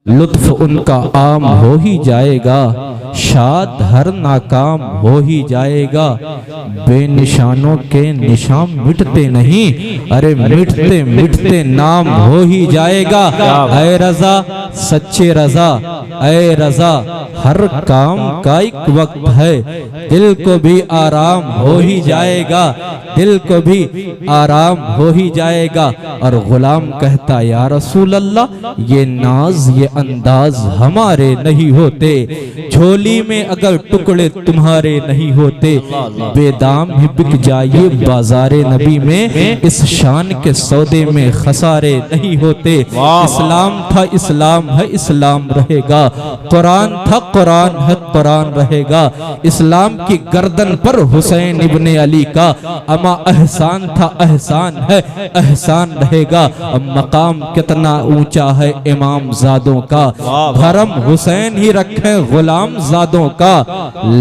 लुत्फ उनका आम हो ही जाएगा, शाद हर नाकाम हो ही जाएगा। बेनिशानों के निशान मिटते नहीं, अरे मिटते मिटते नाम हो ही जाएगा। ऐ रजा सच्चे रजा, ऐ रजा हर काम का एक वक्त है, दिल को भी आराम हो ही जाएगा, दिल को भी आराम हो ही जाएगा। और गुलाम कहता या रसूल अल्लाह ये नाज ये अंदाज हमारे नहीं होते, झोली में अगर टुकड़े तुम्हारे नहीं होते, बेदाम ही बिक जाइए बाजारे नबी में, इस शान के सौदे में खसारे नहीं होते। इस्लाम था इस्लाम है इस्लाम रहेगा, कुरान था कुरान है कुरान रहेगा। इस्लाम की गर्दन पर हुसैन इब्ने अली का अमा एहसान था एहसान है एहसान रहेगा। अब मकाम कितना ऊंचा है इमाम जादों का, धर्म हुसैन ही रखे गुलाम जादों का।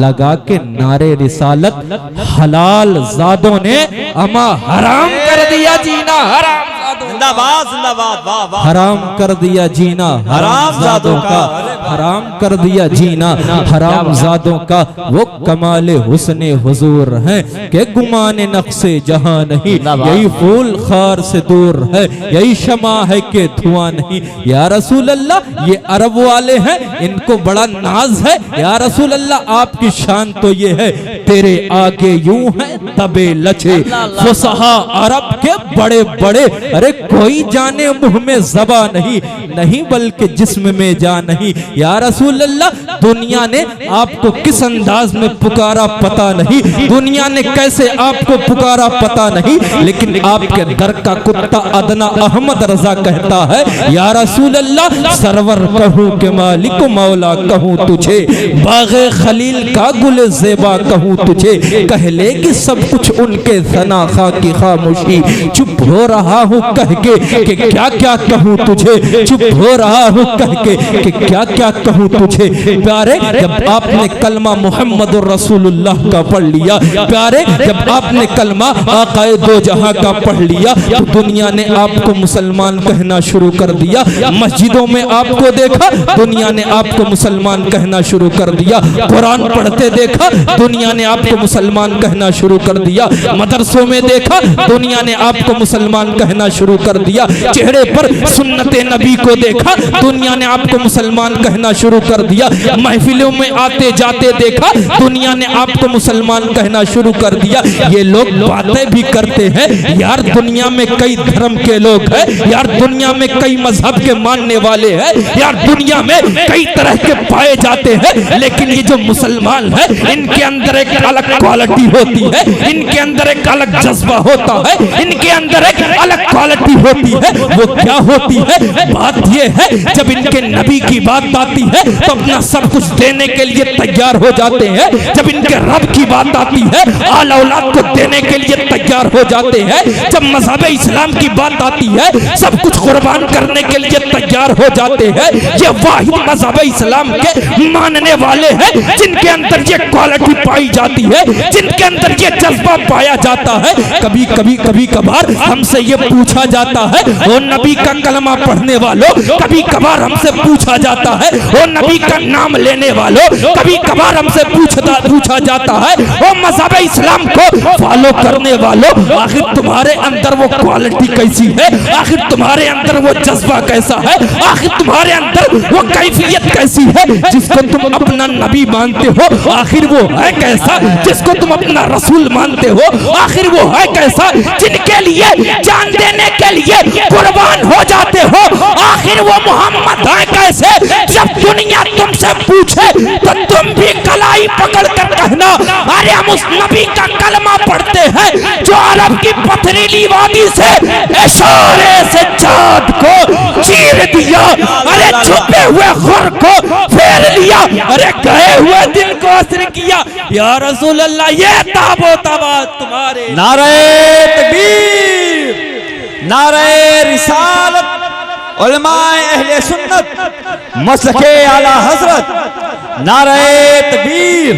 लगा के नारे रिसालत हलाल जादों ने अमा हराम कर दिया जीना, हराम जिंदाबाद जिंदाबाद, वाह वाह, हराम कर दिया जीना हराम जादों का, हराम कर दिया जीना हराम जादों का। वो कमाले हुस्ने हुजूर हैं के गुमाने नक्शे जहां नहीं, यही फूल खार से दूर है, यही शमा है के धुआं नहीं। या रसूल अल्लाह ये अरब वाले हैं इनको बड़ा नाज है, या रसूल अल्लाह आपकी शान तो ये है, तेरे आगे यूं है तबे लचे फुसहा अरब के बड़े बड़े। अरे कोई जाने मुंह में ज़बा नहीं, नहीं बल्कि जिस्म में जा नहीं। या रसूल अल्लाह दुनिया ने आपको किस अंदाज में पुकारा पता नहीं, दुनिया ने कैसे आपको पुकारा पता नहीं, लेकिन आपके दर का कुत्ता अदना अहमद रजा कहता है या रसूल अल्लाह सरवर कहूँ के मालिक मौला कहूँ तुझे, बाग़े खलील का गुल ज़ेबा कहूँ तुझे, कह ले कि सब कुछ उनके सना खा की खामोशी, चुप हो रहा हूँ कह के कि क्या क्या कहूँ तुझे, चुप हो रहा हूँ कह के कि क्या क्या कहूँ तुझे। प्यारे जब आपने कलमा मोहम्मद रसूलुल्लाह का पढ़ लिया, प्यारे जब आपने कलमा आकाए दो जहां का पढ़ लिया, तो दुनिया ने आपको मुसलमान कहना शुरू कर दिया। मस्जिदों में आपको देखा, दुनिया ने आपको मुसलमान कहना शुरू कर दिया। कुरान पढ़ते देखा, दुनिया ने आपको मुसलमान कहना शुरू कर दिया। मदरसों में देखा, दुनिया ने आपको मुसलमान कहना शुरू कर दिया। चेहरे पर सुन्नते नबी को देखा, दुनिया ने आपको मुसलमान कहना शुरू कर दिया। महफिलों में आते जाते देखा, दुनिया ने आपको मुसलमान कहना शुरू कर दिया। ये लोग बातें भी करते हैं यार दुनिया में कई धर्म के लोग हैं, यार दुनिया में कई मजहब के मानने वाले हैं, यार दुनिया में कई तरह के पाए जाते हैं, लेकिन ये जो मुसलमान है इनके अंदर एक अलग क्वालिटी होती है, इनके अंदर एक अलग जज्बा होता है, इनके अंदर एक अलग क्वालिटी होती है। वो क्या होती है? बात ये है जब इनके नबी की बात आती है तो अपना सब कुछ देने के लिए तैयार हो जाते हैं, जब इनके रब की बात आती है आला औलाद को देने के लिए तैयार हो जाते हैं, जब मज़हब इस्लाम की बात आती है सब कुछ कुर्बान करने के लिए तैयार हो जाते हैं। ये वाहिद मज़हब इस्लाम के मानने वाले हैं जिनके अंदर ये क्वालिटी पाई जाती है, जिनके अंदर ये जज्बा पाया जाता है। कभी कभी कभी कभार हमसे ये पूछा जाता है वो नबी का कलमा पढ़ने वालों, कभी कभार हमसे पूछा जाता है वो नबी का नाम लेने वालों, कभी कभार हमसे पूछा जाता है वो मज़हब इस्लाम को फॉलो करने वालों, आखिर तुम्हारे अंदर वो क्वालिटी कैसी है, आखिर तुम्हारे अंदर वो जज्बा कैसा है, आखिर तुम्हारे अंदर वो कैफियत कैसी है जिसको तुम अपना नबी मानते हो, आखिर वो है कैसा जिसको तुम अपना रसूल मानते हो, आखिर वो है कैसा जिनके लिए जान देने के लिए कुर्बान हो जाते हो, आखिर वो मोहम्मद है कैसे जब दुनिया तुमसे पूछे तो तुम भी कलाई पकड़ कर कहना अरे हम उस नबी का कलमा पढ़ते हैं जो अरब की पथरीली वादी से इशारे से चाँद को चीर दिया, अरे छुपे हुए खुर को फेर लिया, अरे गए हुए दिल को असर किया। या रसूल अल्लाह ये ताबो तबात तुम्हारे। नारे तकबीर, नारे रिसालत, उलमाए अहले सुन्नत मसलके आला हजरत, नारे तकबीर,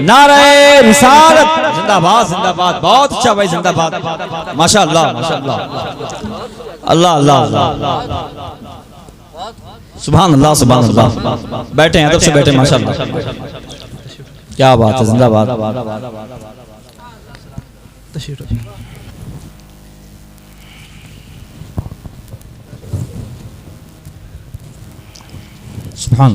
नारे रिसालत, जिंदाबाद जिंदाबाद। बहुत अच्छा भाई, जिंदाबाद, माशाअल्लाह माशाअल्लाह, अल्लाह अल्लाह अल्लाह। सुभान अल्लाह सुभान अल्लाह। बैठे हैं, अदब से बैठे, माशाअल्लाह, क्या बात है, जिंदाबाद। सुभान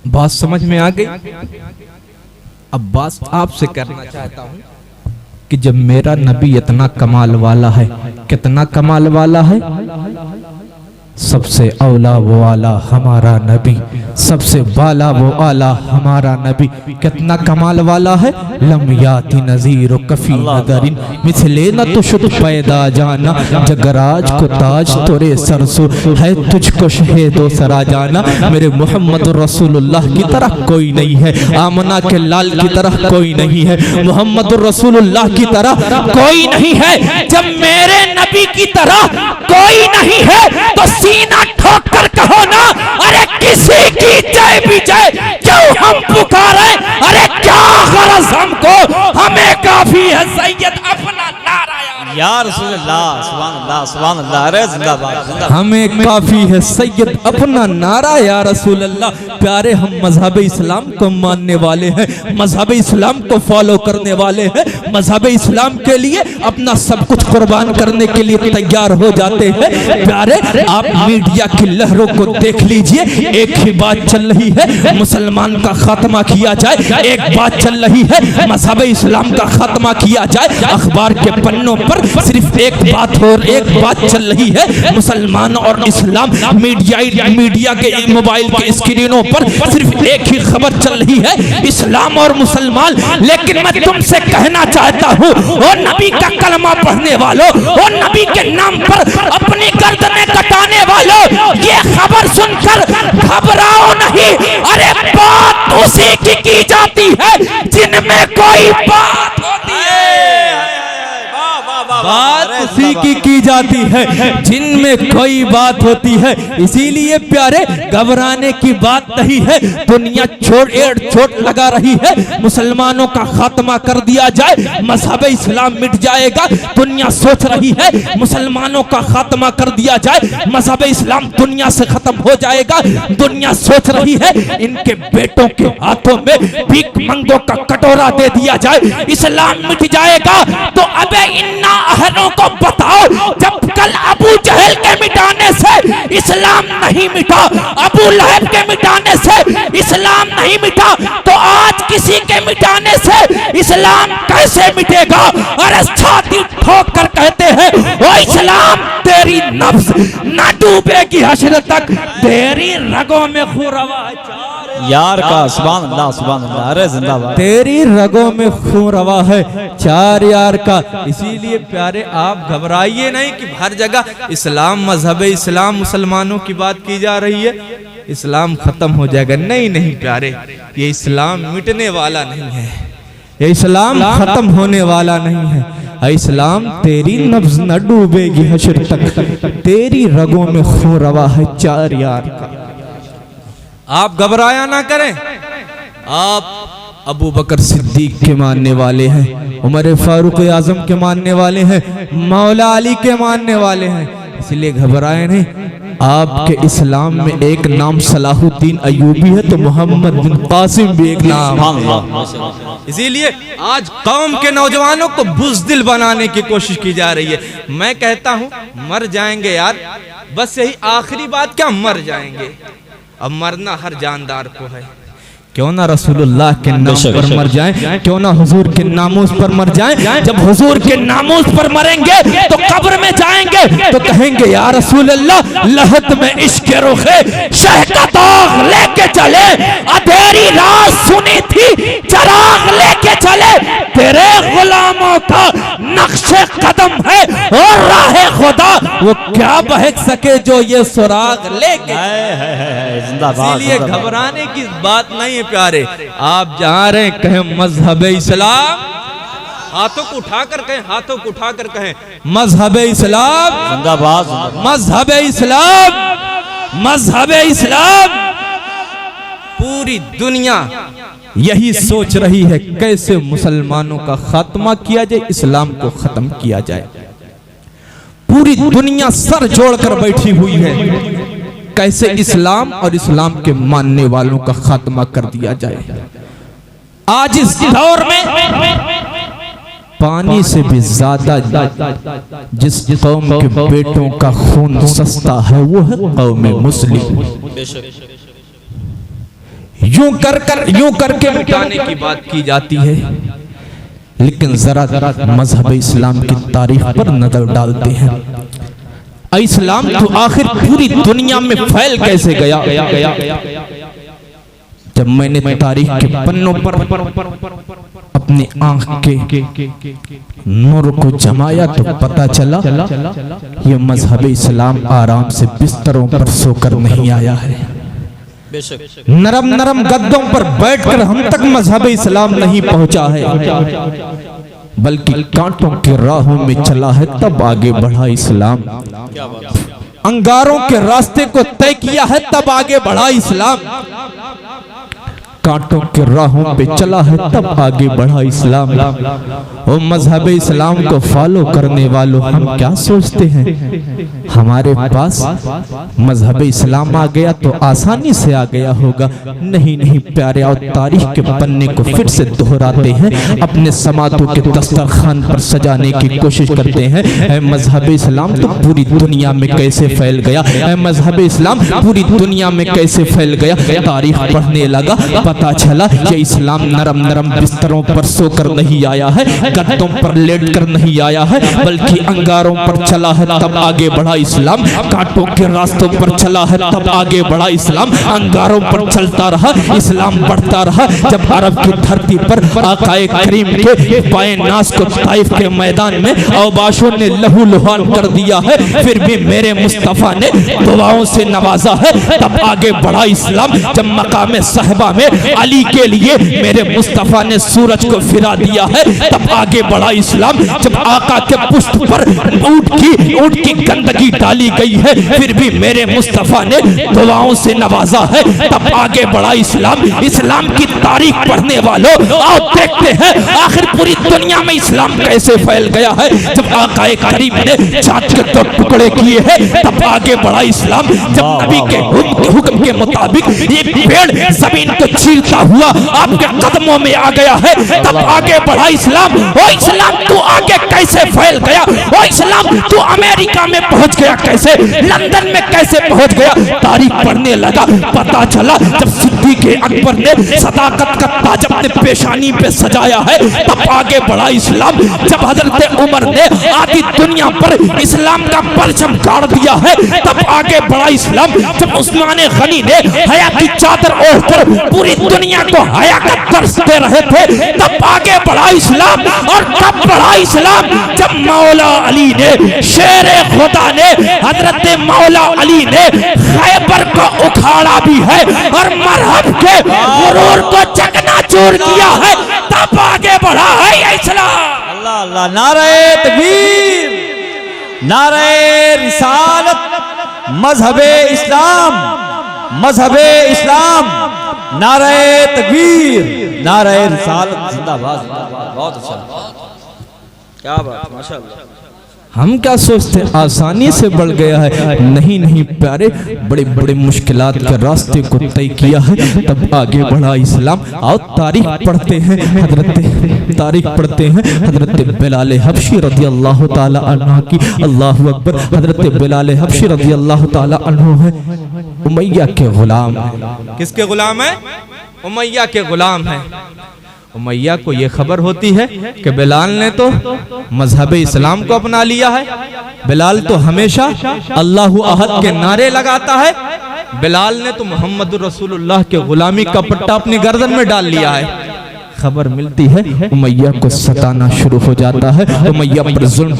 बात समझ में आ गई। अब बात आपसे करना चाहता हूँ कि जब मेरा नबी इतना कमाल वाला है, कितना कमाल वाला है, सबसे औला वो आला हमारा नबी, सबसे बाला वो आला हमारा नबी, कितना कमाल वाला है। लम याति नज़ीर कफी नदरिन मिसले न तुशुद पैदा जाना, जगराज को ताज तोरे सरसो है, तुझको शहीदो सरा जाना। मेरे मोहम्मद रसूलुल्लाह की तरह कोई नहीं है, आमना के लाल की तरह कोई नहीं है, मोहम्मद रसूलुल्लाह की तरह कोई नहीं है। जब मेरे नबी की तरह कोई नहीं है तो सीना ठोक कर कहो ना, अरे किसी की जय भी जय क्यों हम पुकारे, अरे क्या गरज हमको, हमें काफी है सैयद अपना नारा या रसूल अल्लाह, सुभान अल्लाह सुभान अल्लाह। अरे जिंदाबाद जिंदाबाद। हमें काफी है सैयद अपना नारा या रसूल अल्लाह। प्यारे, हम मजहब इस्लाम को मानने वाले हैं, मजहब इस्लाम को फॉलो करने वाले हैं, मजहब इस्लाम के लिए अपना सब कुछ कुर्बान करने के लिए तैयार हो जाते हैं। प्यारे, आप मीडिया की लहरों को देख लीजिए, एक ही बात चल रही है, मुसलमान का खात्मा किया जाए, एक बात चल रही है, मजहब इस्लाम का खात्मा किया जाए। अखबार के पन्नों पर सिर्फ एक बात और एक बात चल रही है, मुसलमान और इस्लाम। मीडिया के मोबाइल के स्क्रीनों पर सिर्फ एक ही खबर चल रही है, इस्लाम और मुसलमान। लेकिन मैं तुमसे कहना चाहता हूँ, वो नबी का कलमा पढ़ने वालों, वो नबी के नाम पर अपनी गर्दनें कटाने वालों, ये खबर सुनकर घबराओ नहीं। अरे बात उसी की जाती है जिनमें कोई बात होती है, बात उसी की जाती है जिनमें कोई बात होती है। इसीलिए प्यारे, घबराने की बात नहीं है। दुनिया चोट लगा रही है, मुसलमानों का खात्मा कर दिया जाए, मजहब इस्लाम मिट जाएगा। दुनिया सोच रही है मुसलमानों का खात्मा कर दिया जाए, मजहब इस्लाम दुनिया से खत्म हो जाएगा। दुनिया सोच रही है इनके बेटों के हाथों में भीख मंगों का कटोरा दे दिया जाए, इस्लाम मिट जाएगा। तो अबे इन्ना अहलों को बताओ, जब कल अबू जहल के मिटाने से इस्लाम नहीं मिटा, अबू लहब के मिटाने से इस्लाम नहीं मिटा, तो आज किसी के मिटाने से इस्लाम कैसे मिटेगा? अरे छाती ठोक कर कहते हैं, वो इस्लाम तेरी नफ्स न डूबेगी हश्र तक, तेरी रगों में खून रवा है यार का, सुभान अल्लाह सुभान अल्लाह। अरे जिंदाबाद। तेरी रगों में खून रवा है चार यार का। इसीलिए प्यारे, आप घबराइए नहीं कि हर जगह इस्लाम, मजहब इस्लाम, मुसलमानों की बात की जा रही है, इस्लाम खत्म हो जाएगा। नहीं नहीं प्यारे, ये इस्लाम मिटने वाला नहीं है, ये इस्लाम खत्म होने वाला नहीं है। इस्लाम तेरी नब्ज न डूबेगी हश्र तक, तेरी रगों में खून रवा है चार यार का। आप घबराया ना करें। आप अबू बकर सिद्दीक के मानने वाले हैं, उमर फारूक आजम के मानने वाले हैं, मौला अली के मानने वाले हैं, इसलिए घबराए नहीं। आपके इस्लाम में एक नाम सलाहुद्दीन अयूबी है, तो मोहम्मद बिन कासिम भी एक नाम। इसीलिए आज कौम के नौजवानों को बुज़दिल बनाने की कोशिश की जा रही है। मैं कहता हूँ मर जाएंगे यार, बस यही आखिरी बात, क्या मर जाएंगे। अब मरना हर जानदार को है, क्यों ना रसूलुल्लाह के नाम पर मर जाएं, क्यों ना हुजूर के नामूस पर मर जाएं। जब हुजूर के नामूस पर मरेंगे तो कब्र में जाएंगे तो कहेंगे या रसूल अल्लाह, लहत में इश्क रुखे शह का दाग लेके चले, अंधेरी रात सुनी थी चराग लेके चले, तेरे गुलामों का नक्शे कदम है और राह खुदा, वो क्या बहक सके जो ये सुराग लेके। इसीलिए घबराने की बात नहीं है प्यारे। आप जा रहे हैं कहें मजहब इस्लाम हाथों को उठा कर कहें, हाथों को उठा कर कहें, मजहब इस्लाम जिंदाबाद। मजहब इस्लाम मजहब इस्लाम। पूरी दुनिया यही सोच रही है कैसे मुसलमानों का खात्मा किया जाए, इस्लाम को खत्म किया जाए। पूरी दुनिया सर जोड़कर बैठी हुई है कैसे इस्लाम और इस्लाम के मानने वालों का खात्मा कर दिया जाए। आज इस दौर में पानी से भी ज्यादा जिस कौम के बेटों का खून सस्ता है वो है कौम मुस्लिम। यूं करके मिटाने की बात की जाती है, लेकिन जरा मजहब इस्लाम की तारीख पर नजर डालते हैं। इस्लाम तो आखिर पूरी दुनिया में फैल कैसे गया? जब मैंने तारीख के पन्नों पर अपनी आंख के नूर को जमाया तो पता चला ये मजहब इस्लाम आराम से बिस्तरों पर सोकर नहीं आया है। नरम नरम गद्दों पर बैठकर हम तक मजहब इस्लाम नहीं पहुंचा है, बल्कि कांटों के राहों में चला है तब आगे बढ़ा इस्लाम। अंगारों के रास्ते को तय किया है तब आगे बढ़ा इस्लाम। कांटों के राहों पे चला है तब आगे बढ़ा इस्लाम। और मजहब इस्लाम को फॉलो करने वालों हम क्या सोचते हैं हमारे पास मजहब इस्लाम आ गया तो आसानी से आ गया होगा? नहीं प्यारे, और तारीख के पन्ने को फिर से दोहराते हैं, अपने समातों के दस्तरखान पर सजाने की कोशिश करते हैं। मजहब इस्लाम तो पूरी दुनिया में कैसे फैल गया? मजहब इस्लाम पूरी दुनिया में कैसे फैल गया? तारीख पढ़ने लगा, पता चला ये इस्लाम नरम नरम बिस्तरों पर सोकर नहीं आया है, गद्दों पर लेटकर नहीं आया है, बल्कि अंगारों पर चला है तब आगे बढ़ा इस्लाम। कांटों के रास्तों पर चला है तब आगे बढ़ा इस्लाम। अंगारों पर चलता रहा इस्लाम, बढ़ता रहा। जब अरब की धरती पर आकाए करीम के पाए नास को ताइफ के मैदान में औबाशों ने लहू लुहान कर दिया है, फिर भी मेरे मुस्तफा ने दुआओं से नवाजा है तब आगे बढ़ा इस्लाम। जब मकाम साहिबा में अली के लिए मेरे मुस्तफा ने सूरज को फिरा दिया है तब आगे बढ़ा इस्लाम। जब आका के पुष्ट पर ऊंट की गंदगी डाली गई है, फिर भी मेरे मुस्तफा ने दुआओं से नवाजा है तब आगे बढ़ा इस्लाम। इस्लाम की तारीख पढ़ने वालों आओ देखते हैं आखिर पूरी दुनिया में इस्लाम कैसे फैल गया है। जब आका करीम ने चाँद के 2 टुकड़े किए हैं तब आगे बढ़ा इस्लाम। जब नबी के हुक्म के मुताबिक ये पेड़ जमीन को चीरता हुआ आपके कदमों में आ गया है तब आगे बढ़ा इस्लाम। ओ इस्लाम तू आगे कैसे फैल गया? ओ इस्लाम तू अमेरिका में पहुंच गया कैसे? लंदन में कैसे पहुंच गया? तारीख पढ़ने लगा, पता चला जब सिद्दीक़ अकबर ने सदाकत का ताज अपने पेशानी पे सजाया है तब आगे बढ़ा इस्लाम। जब हजरत उमर ने आधी दुनिया पर इस्लाम का परचम गाड़ दिया है तब आगे बढ़ा इस्लाम। जब उस्मान गनी ने हया की चादर ओढ़कर पूरी दुनिया को हया का दर्स दे रहे थे तब आगे बढ़ा इस्लाम। और कब बढ़ा इस्लाम? जब मौला अली ने, शेर खुदा ने, हजरत मौला अली ने खैबर को उखाड़ा भी है और मरहब के गुरूर को चकनाचूर किया है तब आगे बढ़ा है इस्लाम। अल्लाह अल्लाह, नारे तकबीर, नारे रिसालत, मजहबे इस्लाम, मजहबे इस्लाम, नारे तकबीर, नारे रिसालत, जिंदाबाद। बहुत अच्छा, क्या बात, माशाअल्लाह। हम क्या सोचते आसानी से बढ़ गया है? नहीं प्यारे, बड़े बड़े मुश्किलात के रास्ते को तय किया है तब आगे बढ़ा इस्लाम। आओ तारीख पढ़ते हैं, तारीख पढ़ते हैं हजरत बिलाल हबशी रज़ी अल्लाह ताला अन्हु की। अल्लाहु अकबर। हजरत बिलाल हबशी रज़ी अल्लाह ताला अन्हु है उमैया के गुलाम। किसके गुलाम है? उमैया के गुलाम है। उमैया को ये खबर होती है कि बिलाल ने तो मजहब इस्लाम को अपना लिया है। बिलाल तो हमेशा अल्लाहु अहद के नारे लगाता है। बिलाल ने तो मोहम्मद रसूलुल्लाह के गुलामी का पट्टा अपनी गर्दन में डाल लिया है। खबर मिलती है उमैया को सताना शुरू हो जाता है। उमैया पर जुल्म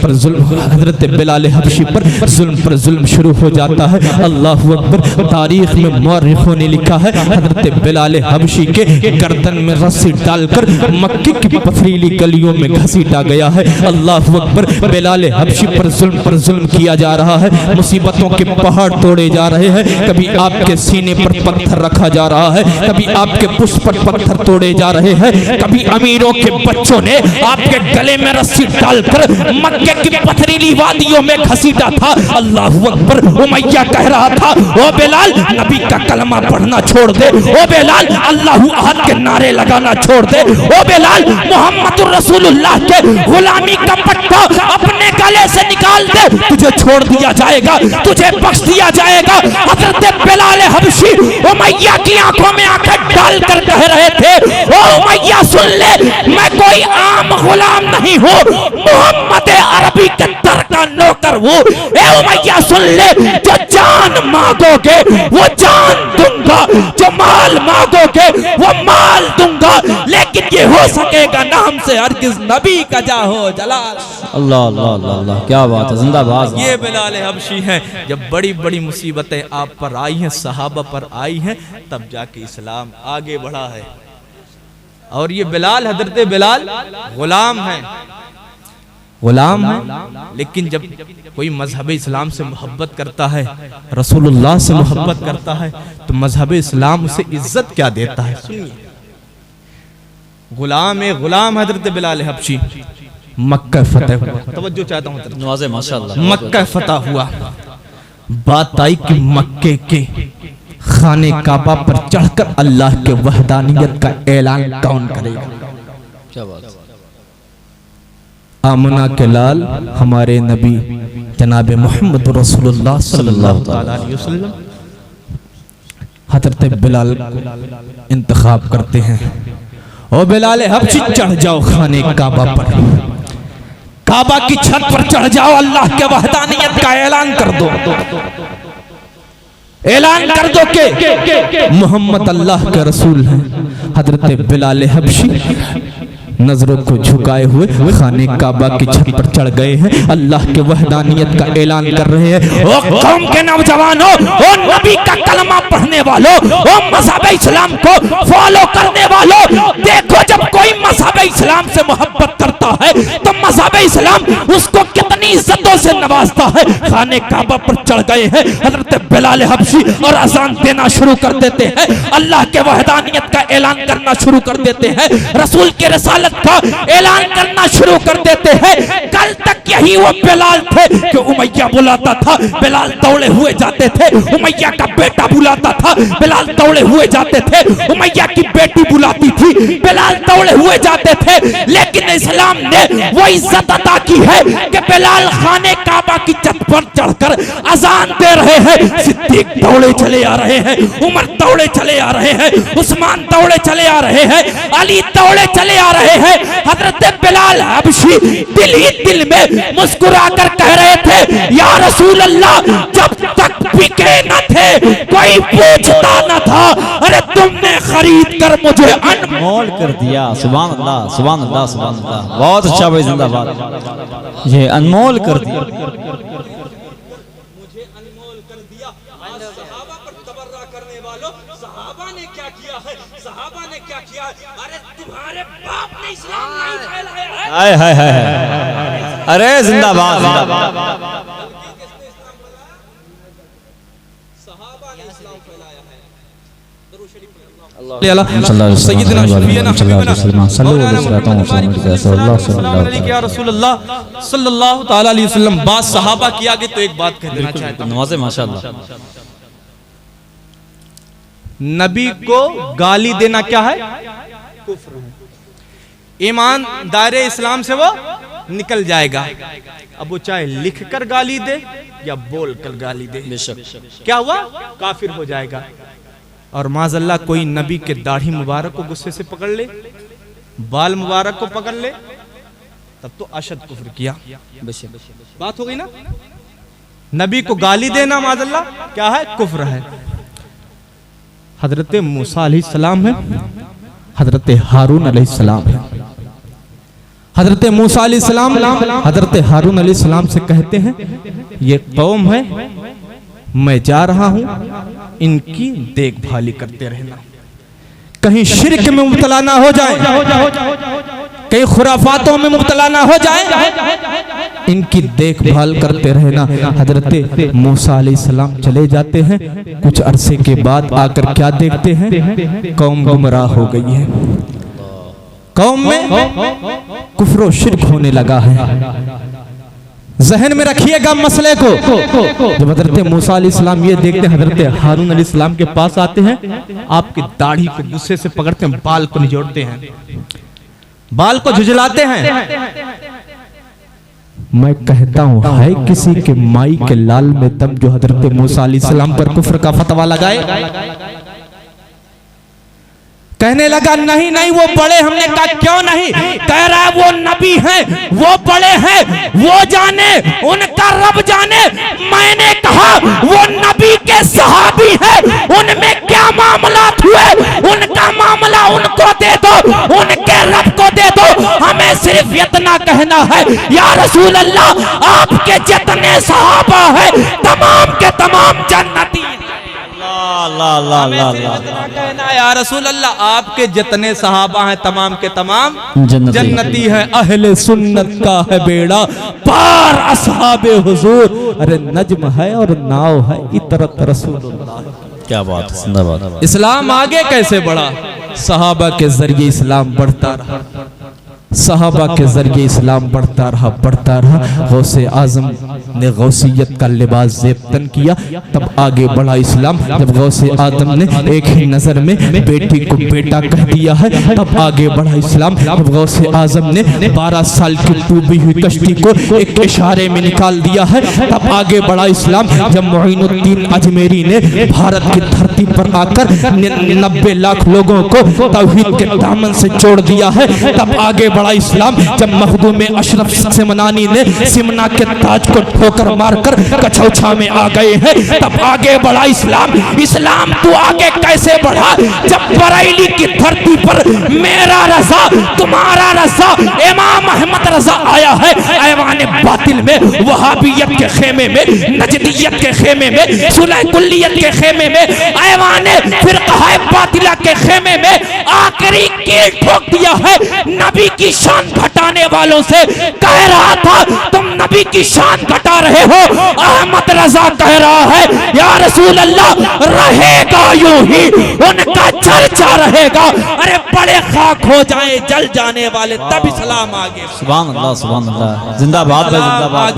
हजरत बिलाल हबशी पर जुल्म शुरू हो जाता है। अल्लाह अकबर। तारीख में मौरखों ने लिखा है हजरत बिलाल हबशी के गर्दन में रस्सी डालकर मक्के की पथरीली गलियों में घसीटा गया है। अल्लाह अकबर। बिलाल हबशी पर जुल्म किया जा रहा है। मुसीबतों के पहाड़ तोड़े जा रहे हैं। कभी आपके सीने पर पत्थर रखा जा रहा है, कभी आपके पुष्प पर पत्थर तोड़े जा रहे हैं, कभी अमीरों के बच्चों ने आपके गले में रस्सी डालकर मक्के की पथरीली वादियों में घसीटा था। अल्लाह अकबर। उमैया कह रहा था ओ बिलाल नबी का कलमा पढ़ना छोड़ दे, ओ बिलाल अल्लाहु अहद के नारे लगाना छोड़ दे, ओ बिलाल मोहम्मदुर रसूलुल्लाह के गुलामी का पट्टा अपने गले से निकाल दे, तुझे छोड़ दिया जाएगा, तुझे बख्श दिया जाएगा। हजरत बिलाल हबशी उमैया की आंखों में आंखें डालकर कह रहे थे ओ उमैया सुन ले, मैं कोई आम गुलाम नहीं हूँ, मोहम्मद अरबी के दर का नौकर हूँ। ए उमैया सुन ले, जो जान मांगोगे वो जान दूंगा, जो माल मांगोगे वो माल दूंगा, लेकिन ये हो सकेगा ना हमसे हरगिज नबी का जाहो जलाल। अल्लाह अल्लाह अल्लाह अल्लाह, क्या बात है, जिंदाबाद। ये बिलाल हबशी हैं। जब बड़ी बड़ी मुसीबतें आप पर आई हैं, सहाबा पर आई हैं, तब जाके इस्लाम आगे बढ़ा है। और ये बिलाल, हजरत बिलाल गुलाम है, गुलाम है, लेकिन जब कोई मजहब इस्लाम से मोहब्बत करता है, रसूलुल्लाह से मोहब्बत करता है, तो मजहब इस्लाम उसे इज्जत क्या देता है। सुनिए, गुलाम हजरत बिलाल हबशी। मक्का फतह हुआ, तवज्जो चाहता हूँ, नवाज़े माशाअल्लाह। मक्का फतह हुआ, बात आई कि मक्के के खाने काबा पर चढ़कर अल्लाह के वहदानियत का ऐलान कौन करेगा। क्या बात है। आमना के लाल हमारे नबी जनाब मोहम्मद रसूलुल्लाह सल्लल्लाहु अलैहि वसल्लम हजरत बिलाल इंतखाब करते हैं, ओ बिलाल हबशी चढ़ जाओ खाने काबा पर, काबा की छत पर चढ़ जाओ, अल्लाह के वहदानियत का ऐलान कर दो, ऐलान कर दो कि मोहम्मद अल्लाह के रसूल हैं। हजरत बिलाल हबशी नजरों को झुकाए हुए खाने काबा की छत पर चढ़ गए हैं, अल्लाह के वहदानियत का ऐलान कर रहे हैं। ओ कौम के नौजवानों, ओ नबी का कलमा पढ़ने वालों, ओ मज़हब इस्लाम को फॉलो करने वालों, देखो जब कोई मज़हब इस्लाम से मोहब्बत करता है तो मज़हब इस्लाम उसको कितनी इज्जतों से नवाजता है। खाने काबा पर चढ़ गए हैं हजरत बिलाल हबशी और अजान देना शुरू कर देते हैं, अल्लाह के वहदानियत का ऐलान करना शुरू कर देते हैं, रसूल के रसालत का ऐलान करना शुरू कर देते हैं। कल तक यही वो बिलाल थे कि उमैया बुलाता था, बिलाल दौड़े हुए जाते थे, उमैया का बेटा बुलाता था, बिलाल दौड़े हुए जाते थे, उमैया की बेटी बुलाती थी, बिलाल दौड़े हुए जाते थे। लेकिन इस्लाम ने वो इज्जत अता की है कि बिलाल खाने काबा की छत पर चढ़कर अजान दे रहे हैं, सिद्दीक दौड़े चले आ रहे हैं, उमर दौड़े चले आ रहे हैं, उस्मान दौड़े चले आ रहे हैं, अली दौड़े चले आ रहे हैं। हजरत बिलाल हबशी दिल ही दिल में मुस्कुराकर कह रहे थे या रसूल अल्लाह, जब तक बिके न थे कोई पूछता न था, अरे तुमने खरीद कर मुझे अनमोल कर दिया। सुभान अल्लाह सुभान अल्लाह सुभान अल्लाह, बहुत अच्छा भाई, जिंदाबाद। ये अनमोल कर दिया, हाय हाय हाय, अरे जिंदाबाद जिंदाबाद। बात सहाबा की आगे तो एक बात कह देना चाहता हूं, नवाज़े माशाअल्लाह। नबी को गाली देना क्या है, कुफ्र है। ईमान दायरे इस्लाम से वो निकल जाएगा। अब वो चाहे लिख कर गाली दे या बोल कर गाली दे, बेशक क्या हुआ, काफिर हो जाएगा। और माज़अल्लाह कोई नबी के दाढ़ी मुबारक को गुस्से से पकड़ ले, बाल मुबारक को पकड़ ले, तब तो अशद कुफ्र किया। बात हो गई ना। नबी को गाली देना माज़अल्लाह क्या है, कुफ्र है। हजरत मूसा अलैहिस्सलाम है, हजरत हारून अलैहिस्सलाम है। हजरत मूसा अलैहिस्सलाम हजरत हारून अलैहिस्सलाम से कहते हैं ये कौम है, मैं जा रहा हूं, इनकी देखभाली करते रहना, कहीं शिर्क में मुब्तला ना हो जाए, कहीं खुराफातों में मुब्तला ना हो जाए, इनकी देखभाल करते रहना। हजरत मूसा अलैहिस्सलाम चले जाते हैं, कुछ अरसे के बाद आकर क्या देखते हैं, कौम गुमराह हो गई है, कौम में कुफ्र शिर्क होने लगा है। जहन में रखिएगा मसले को। जब हजरत मूसा अलैहिस्सलाम ये देखते हैं, हजरत हारून अलैहिस्सलाम के पास आते हैं, आपकी दाढ़ी को गुस्से से पकड़ते हैं, बाल को निचोड़ते हैं, बाल को झुझलाते हैं। मैं कहता हूं है किसी के माई के लाल में दम जो हजरत मूसा अलैहिस्सलाम पर कुफ्र का फतवा लगाए। कहने लगा नहीं नहीं वो बड़े। हमने कहा क्यों नहीं? कह रहा है वो नबी हैं, वो बड़े हैं, वो जाने, उनका रब जाने। मैंने कहा वो नबी के सहाबी हैं, उनमें क्या मामला हुए, उनका मामला उनको दे दो, उनके रब को दे दो, हमें सिर्फ इतना कहना है या रसूल अल्लाह आपके जितने सहाबा है तमाम के तमाम जन्नती। कहना या रसूल अल्लाह आपके जितने सहाबा हैं तमाम के तमाम जन्नती हैं। अहले सुन्नत का है बेड़ा पार असहाबे हुजूर। अरे नज्म है और नाव है इतरत रसूलुल्लाह। क्या बात है, जिंदाबाद। इस्लाम आगे कैसे बढ़ा? सहाबा के जरिए इस्लाम बढ़ता रहा, सहाबा के जरिए इस्लाम बढ़ता रहा, बढ़ता रहा। गौसे आजम ने गौसियत का लिबास ज़ेबतन किया, तब आगे बढ़ा इस्लाम। जब गौसे आजम ने एक ही नजर में बेटी को बेटा कह दिया है, तब आगे बढ़ा इस्लाम। जब गौसे आजम ने 12 साल की डूबी हुई कश्ती को एक इशारे में निकाल दिया है, तब आगे बढ़ा इस्लाम। जब मोइनुद्दीन अजमेरी ने भारत की धरती पर आकर 90 लाख लोगों को तौहीद के दामन से जोड़ दिया है, तब आगे बढ़ा इस्लाम। जब मखदूम अशरफ सिमनानी ने सिमना के ताज को ठोकर मारकर कछौछा में आ गए हैं, तब आगे बढ़ा इस्लाम। इस्लाम तो आगे कैसे बढ़ा? जब बरेली की धरती पर मेरा रजा तुम्हारा रजा इमाम अहमद रजा आया है, ऐवान बातिल में, वहाबियत के खेमे में, नजदियत के खेमे में, सुलह कुल्लियत के खेमे में, ऐवान फिरक़ा बातिला के खेमे में आखिरी कील ठोक दिया है। नबी की शान घटाने वालों से कह रहा था तुम नबी की शान घटा रहे हो। अहमद रजा कह रहा है या रसूल अल्लाह रहेगा यूं ही, उनका चर्चा रहेगा। अरे बड़े खाक हो जाए जल जाने वाले, तब इस्लाम आगे। सुभान अल्लाह, सुभान अल्लाह, जिंदाबाद है, जिंदाबाद।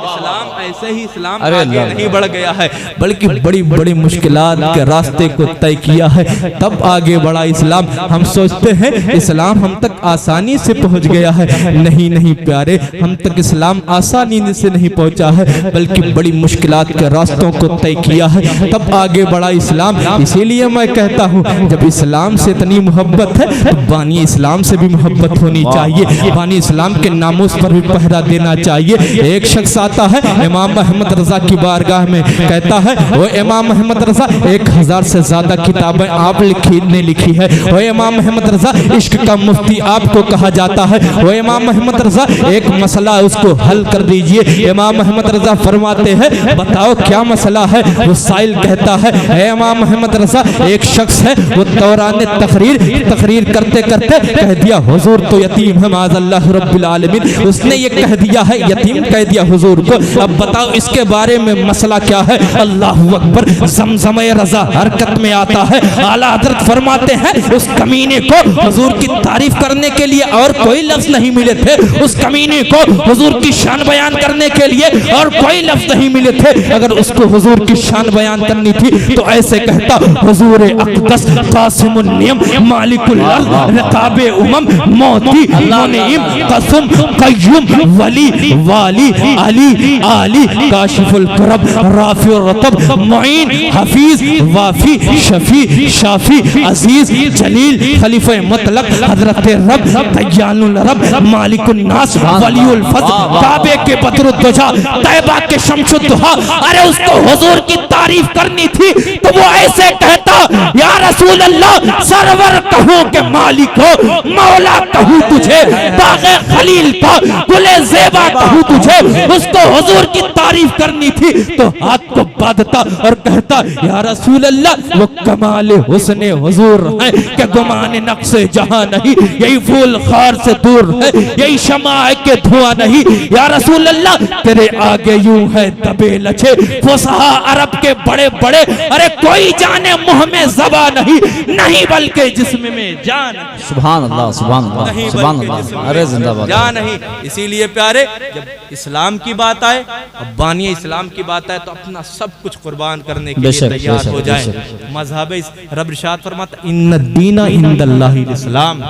इस्लाम ऐसे ही इस्लाम आगे नहीं बढ़ गया है, बल्कि बड़ी बड़ी मुश्किलात के रास्ते को तय किया है, तब आगे बढ़ा इस्लाम। हम सोचते हैं इस्लाम हम तक आसानी से पहुंच गया है, नहीं नहीं प्यारे, हम तक इस्लाम आसानी से नहीं पहुंचा है, बल्कि बड़ी मुश्किलात के रास्तों को तय किया है, तब आगे बढ़ा इस्लाम। इसीलिए मैं कहता हूँ जब इस्लाम से इतनी मोहब्बत है तो बानी इस्लाम से भी मोहब्बत होनी चाहिए, बानी इस्लाम के नामूस पर भी पहरा देना चाहिए। एक शख्स आता है इमाम अहमद रजा की बारगाह में, कहता है वो इमाम अहमद रजा 1000 से ज्यादा किताबें आप ने लिखी है, वो इमाम अहमद रजा इश्क का मुफ्ती आपको कहा जाता है, वो इमाम अहमद रजा एक मसला उसको हल कर दीजिए। इमाम अहमद रजा फरमाते हैं बताओ क्या मसला है? वो साइल कहता है इमाम अहमद रजा एक शख्स है वो दौरान तकरीर करते करते कह दिया हुजूर तो यतीम है माज़अल्लाह रब्बिल आलमीन, उसने ये कह दिया है, यतीम कह दिया हुजूर को। अब बताओ इसके बारे में मसला क्या है? अल्लाहु अकबर। ज़मज़म रजा हरकत में आता है। आला हज़रत फरमाते हैं उस कमीने को हुजूर की तारीफ करने के लिए और कोई लफ्ज नहीं मिले थे, उस कमीने को हुजूर की शान बयान करने के लिए और कोई लफ्ज नहीं मिले थे। अगर उसको हुजूर की शान बयान करनी थी तो ऐसे कहता हुजूर अक़दस कासिमुन नियम मालिकुल अर्ज़ रकाबे उमम मोती मुनीम कसम कय्यूम वली वाली अली आली काशिफुल करब राफिउर रतब मुईन हफीज वाफी शफी शाफी अजीज जलील खलीफा मुतलक हजरत रब तय्यानुल रब मालिकुन नास वलीउल फज़ल काबे के बदर दुजा, तैबा के शमसुद्दुहा, अरे उसको हुजूर की तारीफ करनी थी तो वो ऐसे कहता, या रसूल अल्लाह, सरवर कहूं के मालिक हो, मौला कहूं तुझे, बाग़े खलील का गुले ज़ेबा कहूं तुझे। उसको हुजूर की तारीफ करनी थी तो हाथ को बांधता और कहता, या रसूल अल्लाह, वो कमाल हुस्ने हुजूर है कि गुमान नक्शे जहां नहीं, यही फूल खार से दूर है, यही शमा के धुआं नहीं। या रसूल अल्लाह, तेरे आगे यूं है दबे लचे फुसहा अरब के बड़े बड़े, अरे कोई जाने मुंह में ज़बा नहीं, नहीं बल्कि जिस्म में जान। सुभान अल्लाह, सुभान अल्लाह, सुभान अल्लाह, अरे जिंदाबाद। जान नहीं। इसीलिए प्यारे, जब इस्लाम की बात आए, अब बानी इस्लाम की बात आए, तो अपना सब कुछ कुर्बान करने के लिए तैयार हो जाए। मजहब रब इरशाद फरमाता, इन्ना दीना इंदल्लाहिल इस्लाम,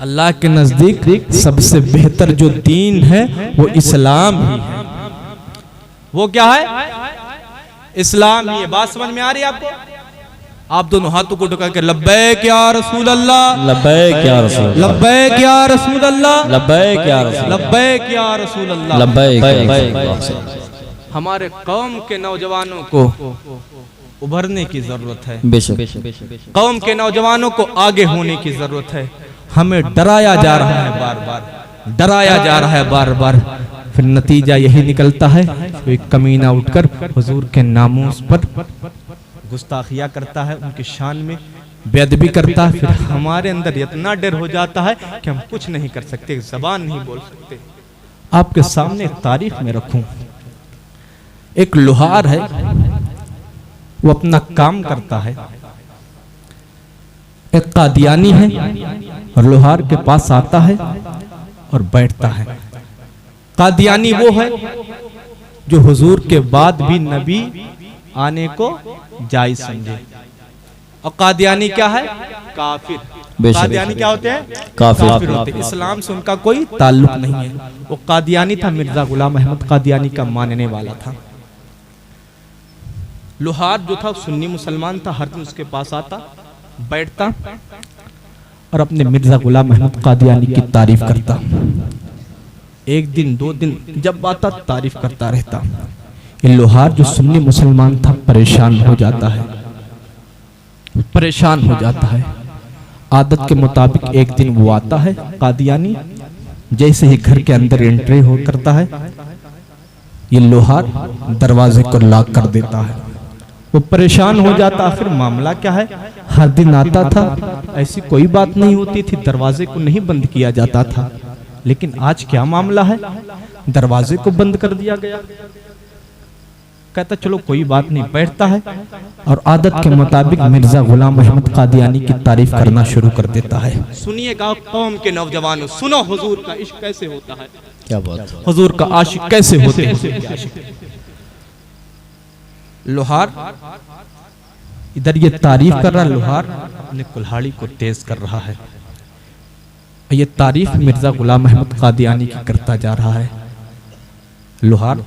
अल्लाह के नजदीक सबसे बेहतर जो दीन है वो इस्लाम ही है। वो क्या है? इस्लाम ही है। बात समझ में आ रही है आपको? आप दोनों हाथों को उठा के लब्बैक या रसूल अल्लाह, लब्बैक या रसूल अल्लाह, लब्बैक या रसूल अल्लाह, लब्बैक या रसूल, लब्बैक या रसूल अल्लाह, लब्बैक। हमारे कौम के नौजवानों को उभरने की जरूरत है। बेशक। कौम के नौजवानों को आगे होने की जरूरत है। हमें डराया जा रहा है बार बार, डराया जा रहा है बार बार, फिर नतीजा यही निकलता है, कोई कमीना उठकर हुजूर के नामूस पर गुस्ताखिया करता है, उनकी शान में बेअदबी करता है, फिर हमारे अंदर इतना डर हो जाता है कि हम कुछ नहीं कर सकते, जबान नहीं बोल सकते। आपके सामने तारीख में रखूं, एक लोहार है, वो अपना काम करता है। एक कादियानी है और लोहार के पास आता है और बैठता है। कादियानी वो है जो हुजूर के बाद भी नबी आने को जायज समझे, और कादियानी क्या है? काफिर। कादियानी क्या होते हैं? काफिर होते हैं। इस्लाम से उनका कोई ताल्लुक नहीं है। वो कादियानी था, मिर्जा गुलाम अहमद कादियानी का मानने वाला था। लोहार जो था सुन्नी मुसलमान था, हर दिन उसके पास आता, बैठता और अपने मिर्जा गुलाम अहमद कादियानी की तारीफ करता। एक दिन दो दिन जब आता तारीफ करता रहता। ये लोहार जो सुन्नी मुसलमान था परेशान हो जाता है, परेशान हो जाता है। आदत के मुताबिक एक दिन वो आता है कादियानी, जैसे ही घर के अंदर एंट्री हो करता है, ये लोहार दरवाजे को लॉक कर देता है। वो परेशान हो जाता। आखिर मामला क्या है? हर दिन आता था, ऐसी कोई बात नहीं होती थी, दरवाजे को नहीं बंद किया जाता था, लेकिन आज क्या मामला है? दरवाजे को बंद कर दिया गया। कहता चलो कोई बात नहीं, बैठता है और आदत के मुताबिक मिर्जा गुलाम अहमद कादियानी की तारीफ करना शुरू कर देता है। सुनिएगा कौम के नौजवानों, सुनो हुजूर का इश्क कैसे होता है। क्या बात, हुजूर का आशिक कैसे होते हैं। लोहार इधर ये तारीफ कर रहा है, लोहार अपने कुल्हाड़ी को तेज कर रहा है। ये तारीफ मिर्जा गुलाम अहमद कादियानी की करता जा रहा है। लोहार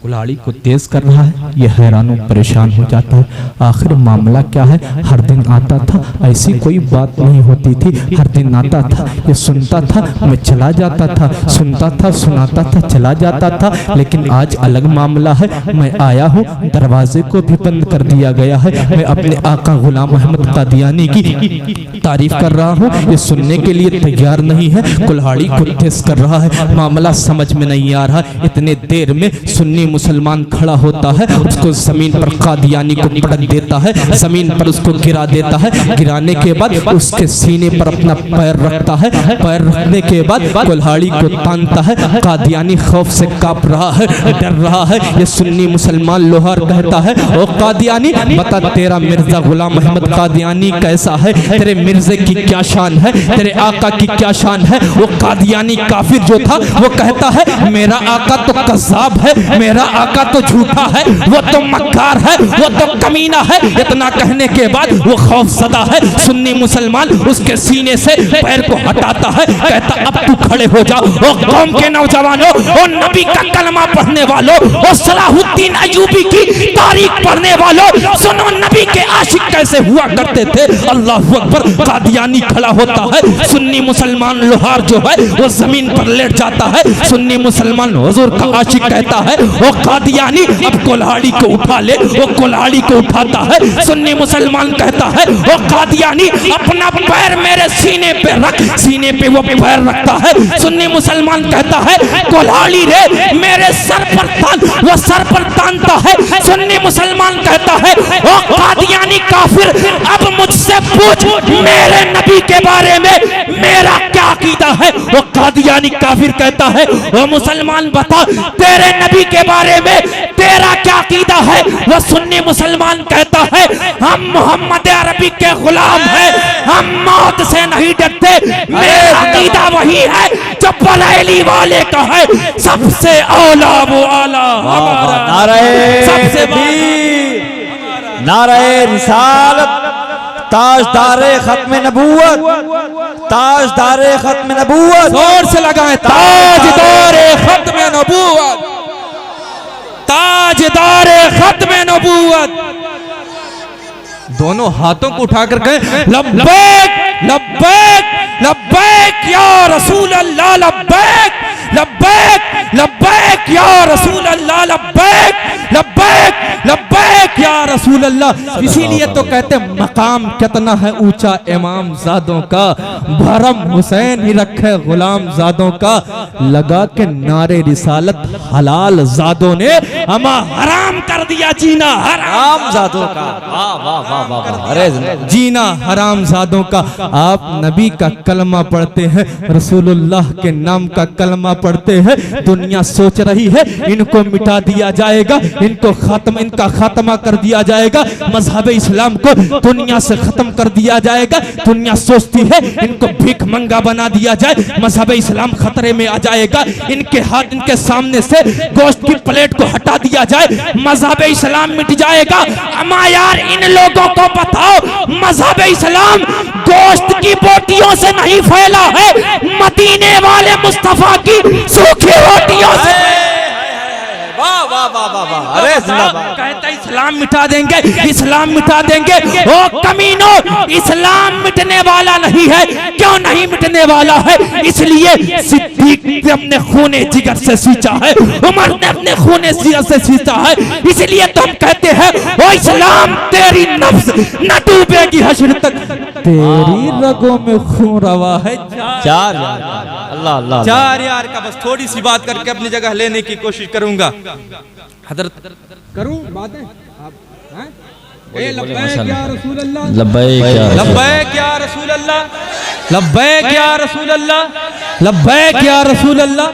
कुल्हाड़ी को तेज कर रहा है, ये हैरान और परेशान हो जाता है। आखिर मामला क्या है? हर दिन आता था, ऐसी कोई बात नहीं होती थी। हर दिन आता था, ये सुनता था, मैं चला जाता था, सुनता था, सुनाता था, चला जाता था, लेकिन आज अलग मामला है। मैं आया हूँ, दरवाजे को भी बंद कर दिया गया है। मैं अपने आका गुलाम अहमद कादियानी की तारीफ कर रहा हूँ, ये सुनने के लिए तैयार नहीं है, कुल्हाड़ी को तेज कर रहा है। मामला समझ में नहीं आ रहा। इतने देर में सुन्नी मुसलमान खड़ा होता है, उसको जमीन पर कादियानी को पटक देता है, जमीन पर उसको गिरा देता है। गिराने के बाद उसके सीने पर अपना पैर रखता है, पैर रखने के बाद कुल्हाड़ी को तानता है। कादियानी खौफ से कांप रहा है, डर रहा है। ये सुन्नी मुसलमान लोहार कहता है, ओ कादियानी बता, तेरा मिर्जा गुलाम अहमद कादियानी कैसा है? तेरे मिर्जे की क्या शान है? तेरे आका की क्या शान है? वो कादियानी काफिर जो था वो कहता है, मेरा आका तो कज़्ज़ाब है, मेरा आका तो झूठा है, वो तो मक्कार है, वो तो कमीना है। इतना कहने के बाद वो खौफज़दा है। सुन्नी मुसलमान उसके सीने से पैर को हटाता है, कहता अब तू खड़े हो जाओ। ओ कौम के नौजवानों, ओ नबी का कलमा पढ़ने वालों, ओ सलाहुद्दीन अय्यूबी की तारीख पढ़ने वालों, सुनो नबी के आशिक कैसे हुआ करते थे। अल्लाहू अकबर। कादियानी खड़ा होता है, सुन्नी मुसलमान लोहार जो है वो जमीन पर लेट जाता है। सुन्नी मुसलमान हुजूर का आशिक कहता है वो कादियानी अब कुल्हाड़ी को उठा ले, वो कुल्हाड़ी को उठाता है। सुन्नी मुसलमान कहता है वो कादियानी अपना पैर मेरे सीने पे रख, सीने पे वो पैर रखता है। सुन्नी मुसलमान कहता है कुल्हाड़ी रे मेरे सर पर तान, वो सर पर तानता है। सुन्नी मुसलमान कहता है वो कादियानी काफिर अब मुझसे पूछ मेरे नबी के बारे में मेरा क्या अकीदा है। वो कादियानी काफिर कहता है वो मुसलमान बता तेरे नबी के बारे में तेरा क्या अकीदा है। वो सुन्नी मुसलमान कहता है हम मोहम्मद अरबी के गुलाम हैं, हम मौत से नहीं डरते, मेरा अकीदा वही है जो बरेली वाले का है, सबसे औला वो आला हमारा, सबसे नारे रिसालत, ताजदारे खत्म नबूवत, ताजदारे खत्म नबूवत, जोर से लगाएं ताजदारे खत्म नबूवत, ताजदारे खत्म नबूवत। दोनों हाथों को उठाकर गए लब्बैक लब्बैक लब्बैक या रसूल अल्लाह, लब्बैक लब्बैक लब्बैक या रसूल अल्लाह, लब्बैक लब्बैक लब्बैक या रसूल अल्लाह। इसीलिए तो कहते मकाम कितना है ऊंचा इमाम जादों का, भरम हुसैन ही रखे गुलाम जादों का। लगा के नारे रिसालत हलाल जादों ने हमा हराम कर दिया जीना हराम जादों का। वाह वाह वाह वाह, अरे जीना हराम जादों का। आप नबी का कलमा पढ़ते हैं, रसूलुल्लाह के नाम का कलमा पढ़ते हैं, दुनिया सोच रही है इनको मिटा दिया जाएगा, इनको खत्म, इनका खात्मा कर दिया जाएगा, मजहब इस्लाम को दुनिया से खत्म कर दिया जाएगा। दुनिया सोचती है इनको भीख मंगा बना दिया जाए, मजहब इस्लाम खतरे में आ जाएगा, इनके हाथ इनके सामने से गोश्त की प्लेट को हटा दिया जाए, मजहब इस्लाम मिट जाएगा। अम्मा यार इन लोगों को बताओ मजहब इस्लाम गोश्त की बोटियों से नहीं फैला है, मदीने वाले मुस्तफा की सूखी रोटियों से। वाह वाह वाह वाह वाह, अरे कहता इस्लाम मिटा देंगे, इस्लाम मिटा देंगे। ओ कमीनो इस्लाम मिटने वाला नहीं है। क्यों नहीं मिटने वाला है? इसलिए सिद्दीक ने अपने खूने जिगर से सींचा है, उमर ने अपने खूने जिगर से सींचा है। इसलिए तो हम कहते हैं ओ इस्लाम तेरी नफ्स न डूबेगी हश्र तक, तेरी रगों में खून रवा है। चार अल्लाह अल्लाह, चार यार का बस थोड़ी सी बात करके अपनी जगह लेने की कोशिश करूंगा। हजरत करूं बातें आप हैं? लब्बैक या रसूल अल्लाह, लब्बैक या रसूल अल्लाह, लब्बैक या रसूल अल्लाह, लब्बैक या रसूल अल्लाह।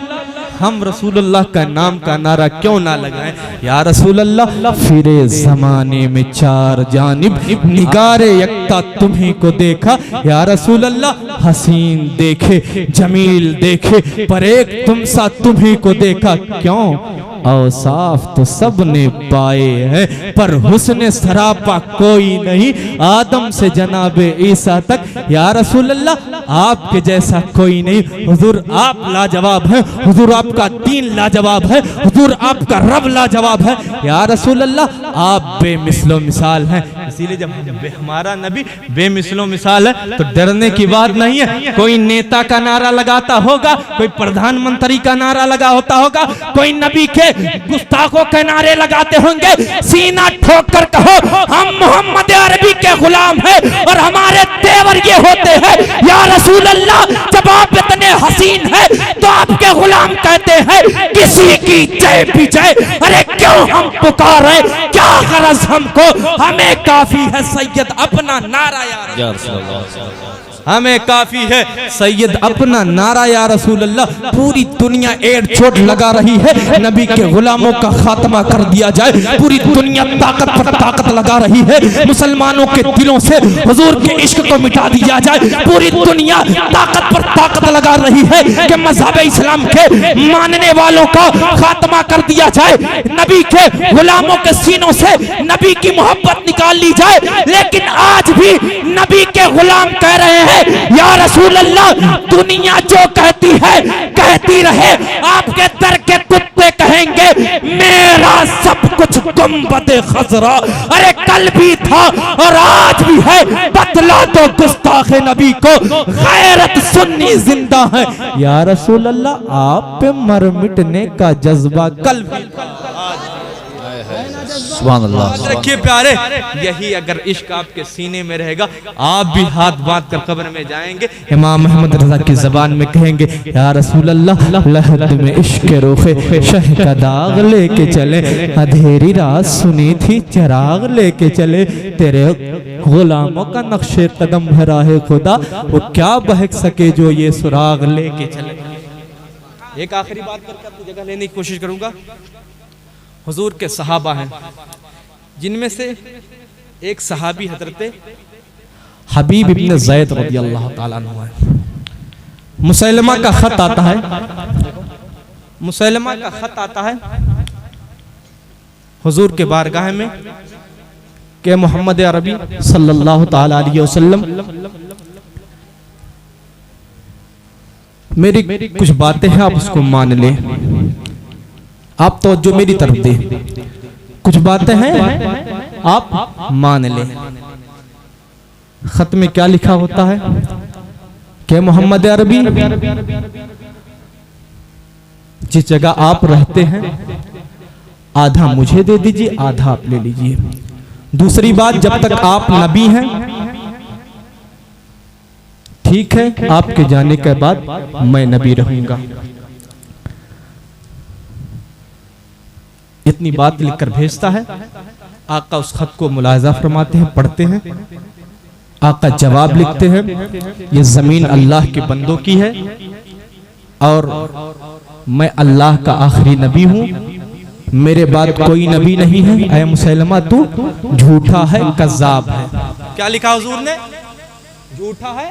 हम रसूलुल्लाह का नाम का नारा क्यों ना लगाएं? या रसूल अल्लाह फिरे जमाने में चार जानिब निगारे यक्ता तुम्ही को देखा। या रसूल अल्लाह हसीन देखे जमील देखे पर एक तुम सा तुम्ही को देखा। क्यों? औसाफ तो सब ने पाए हैं पर हुस्न सरापा कोई नहीं, आदम से जनाबे ईसा तक। या रसूल अल्लाह आपके जैसा कोई नहीं। हुजूर आप लाजवाब हैं, हुजूर आपका दीन लाजवाब है, हुजूर आपका रब लाजवाब है। या रसूल अल्लाह आप बेमिसलो मिसाल हैं। इसीलिए जब हमारा नबी बेमिसलो मिसाल है तो डरने की बात नहीं है। कोई नेता का नारा लगाता होगा, कोई प्रधानमंत्री का नारा लगा होता होगा, कोई नबी के गुस्ताखों के नारे लगाते होंगे, सीना ठोक कर कहो हम मोहम्मद अरबी के गुलाम हैं और हमारे तेवर ये होते हैं। या रसूल अल्लाह जब आप इतने हसीन हैं तो आपके गुलाम कहते हैं किसी की जय भी जय। अरे क्यों हम पुकारे, क्या गरज हमको, हमें काफी है सैयद अपना नारा। या हमें काफी है सैयद अपना नारा। या रसूल अल्लाह पूरी दुनिया एड़ चोट लगा रही है नबी के गुलामों का खात्मा कर दिया जाए, पूरी दुनिया ताकत पर ताकत लगा रही है मुसलमानों के दिलों से हुजूर के इश्क को मिटा दिया जाए, पूरी दुनिया ताकत पर ताकत लगा रही है कि मजहब इस्लाम के मानने वालों का खात्मा कर दिया जाए, नबी के गुलामों के सीनों से नबी की मोहब्बत निकाल ली जाए। लेकिन आज भी नबी के गुलाम कह रहे हैं या रसूल अल्लाह दुनिया जो कहती है कहती रहे, आपके दर के कुत्ते कहेंगे मेरा सब कुछ कुछ गुंबदे खजरा, अरे कल भी था और आज भी है, बतला तो गुस्ताखे नबी को, गैरत सुन्नी जिंदा है। या रसूल अल्लाह, आप पे मर मिटने का जज्बा कल भी। सुभान अल्लाह। रखिए प्यारे, यही अगर इश्क आपके सीने में रहेगा, आप भी हाथ बांध कर कब्र में जाएंगे, इमाम अहमद रजा की जबान में कहेंगे, या रसूल अल्लाह, लहद में इश्क के रोखे शह का दाग लेके चले, अंधेरी रात सुनी थी चिराग लेके चले, तेरे गुलामों का नक्शे कदम है राहे खुदा, वो क्या बहक सके जो ये सुराग लेके चले। एक आखिरी बात करके अपनी जगह लेने की कोशिश करूंगा। हुजूर के सहाबा हैं, जिनमें से एक सहाबी हजरत हबीब इब्न ज़ैद रज़ियल्लाहु ताला अन्हु है। मुसैलमा का खत आता है, मुसैलमा का खत आता है हुजूर के बारगाह में कि मोहम्मद अरबी सल्लल्लाहु ताला अलैहि वसल्लम, मेरी कुछ बातें हैं, आप उसको मान ले, आप तो जो मेरी तरफ दे, कुछ बातें हैं आप मान ले। खत में क्या लिखा होता है कि मोहम्मद अरबी, जिस जगह आप रहते हैं आधा मुझे दे दीजिए, आधा आप ले लीजिए। दूसरी बात, जब तक आप नबी हैं, ठीक है, आपके जाने के बाद मैं नबी रहूंगा। इतनी बात लिखकर भेजता है। आका उस खत को मुलाहिजा फरमाते हैं, पढ़ते हैं। आका जवाब लिखते हैं, ये जमीन अल्लाह के बंदों की है और मैं अल्लाह का आखिरी नबी हूं, मेरे बाद कोई नबी नहीं है। ऐ मुसैलमा, तू झूठा है, कज़्ज़ाब है। क्या लिखा हुजूर ने? झूठा है,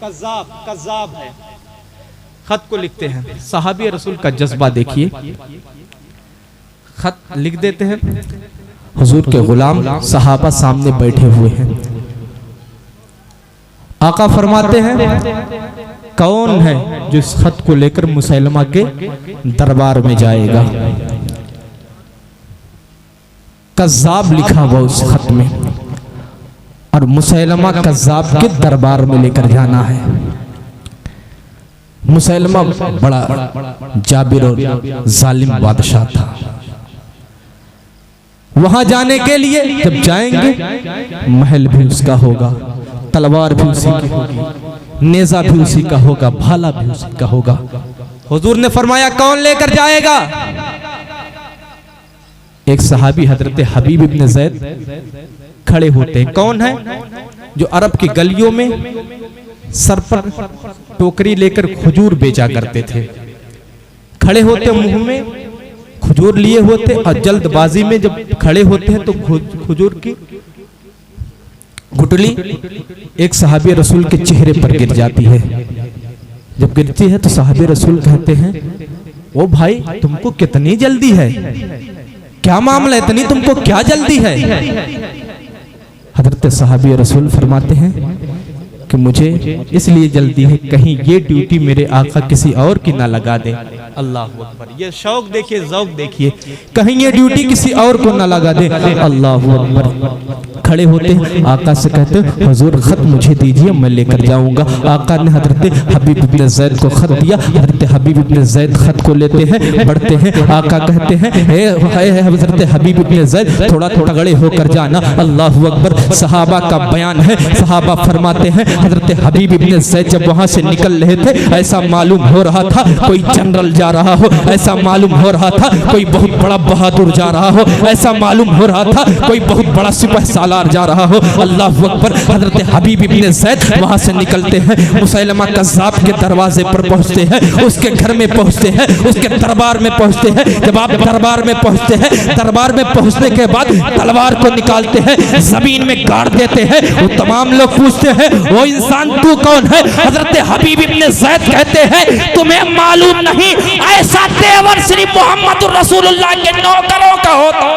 कज़्ज़ाब है। खत को लिखते हैं। सहाबी रसूल का जज्बा देखिए, खत लिख देते हैं। हुजूर के गुलाम सहाबा सामने बैठे हुए हैं। आका फरमाते हैं, कौन है जो इस खत को लेकर मुसैलमा के दरबार में जाएगा? कज़्ज़ाब लिखा हुआ उस खत में, और मुसैलमा कज़्ज़ाब के दरबार में लेकर जाना है। मुसैलमा बड़ा जाबिर और जालिम बादशाह था। वहां जाने के लिए जब जाएंगे, महल भी उसका होगा, तलवार भी उसी की होगी, नेजा भी उसी का होगा, भाला भी उसी का होगा। हुजूर ने फरमाया, कौन लेकर जाएगा? एक सहाबी हजरत हबीब इब्न ज़ैद खड़े होते हैं। कौन है? जो अरब की गलियों में सर पर टोकरी लेकर खजूर बेचा करते थे। खड़े होते, मुंह में खजूर लिए होते, और जल्दबाजी में जब खड़े होते हैं तो खजूर की गुटली एक सहाबी रसूल के चेहरे पर गिर जाती है। जब गिरती है तो सहाबी रसूल कहते हैं, ओ भाई, तुमको कितनी जल्दी है? क्या मामला, इतनी तुमको क्या जल्दी है? हजरत सहाबी रसूल फरमाते हैं कि मुझे इसलिए जल्दी है, कहीं ये ड्यूटी मेरे आका किसी और की ना लगा दे। अल्लाह अकबर, ये शौक देखिए, ज़ौक़ देखिए, कहीं ये ड्यूटी किसी और को ना लगा दे। अल्लाह अकबर। खड़े होते हैं, आका से कहते हैं, हुजूर खत मुझे दीजिए, मैं लेकर जाऊंगा। आका ने हजरत हबीब इब्न ज़ैद को खत दिया। हजरत हबीब इब्न ज़ैद खत को लेते हैं, बढ़ते हैं। आका कहते हैं, हजरत हबीब इब्न ज़ैद, थोड़ा थोड़ा गड़े होकर जाना। अल्लाह अकबर। सहाबा का बयान है, सहाबा फरमाते हैं, हजरत हबीब इब्न ज़ैद जब वहां से निकल रहे थे, ऐसा मालूम हो रहा था कोई जनरल जा रहा हो, ऐसा मालूम हो रहा था कोई बहुत बड़ा बहादुर जा रहा हो, ऐसा मालूम हो रहा था कोई बहुत बड़ा सिपाही सालार जा रहा हो। अल्लाह अकबर। हजरत हबीब इब्न ज़ैद वहां से निकलते हैं, मुसैलमा कज़्ज़ाब के दरवाजे पर पहुंचते हैं, उसके घर में पहुंचते हैं, उसके दरबार में पहुंचते हैं। जब आप दरबार में पहुंचते हैं, दरबार में पहुंचने के बाद तलवार को निकालते हैं, जमीन में गाड़ देते हैं। वो तमाम लोग पूछते हैं, वो इंसान तू कौन है? हजरत हबीब इब्न ज़ैद कहते हैं, तुम्हें मालूम नहीं, ऐसा तेवर श्री मोहम्मद रसूलुल्लाह के नौकरों का होता।